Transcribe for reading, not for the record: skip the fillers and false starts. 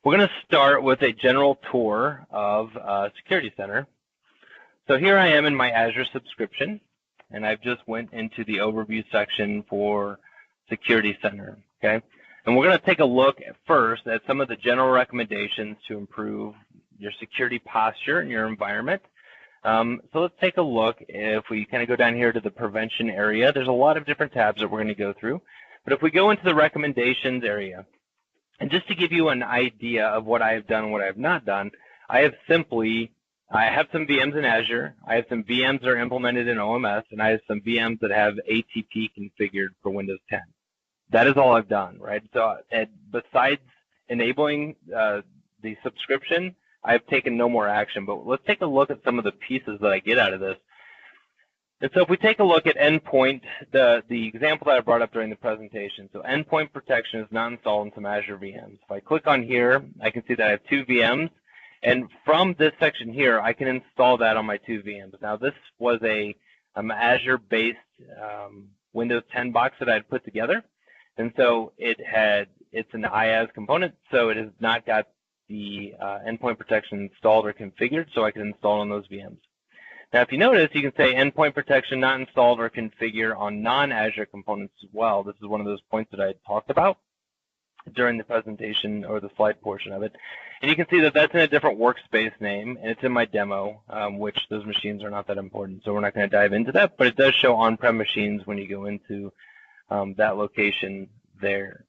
We're going to start with a general tour of Security Center. So here I am in my Azure subscription, and I've just went into the overview section for Security Center, okay? And we're going to take a look first at some of the general recommendations to improve your security posture in your environment. So let's take a look. If we kind of go down here to the prevention area, there's a lot of different tabs that we're going to go through. But if we go into the recommendations area, and just to give you an idea of what I have done and what I have not done, I have some VMs in Azure, I have some VMs that are implemented in OMS, and I have some VMs that have ATP configured for Windows 10. That is all I've done, right? So besides enabling the subscription, I've taken no more action. But let's take a look at some of the pieces that I get out of this. And so if we take a look at endpoint, the example that I brought up during the presentation, so endpoint protection is not installed in some Azure VMs. If I click on here, I can see that I have 2 VMs. And from this section here, I can install that on my 2 VMs. Now, this was a Azure-based Windows 10 box that I had put together. And so it's an IaaS component, so it has not got the endpoint protection installed or configured, so I can install on those VMs. Now, if you notice, you can say endpoint protection not installed or configured on non-Azure components as well. This is one of those points that I had talked about during the presentation or the slide portion of it. And you can see that that's in a different workspace name, and it's in my demo, which those machines are not that important, so we're not going to dive into that, but it does show on-prem machines when you go into that location there.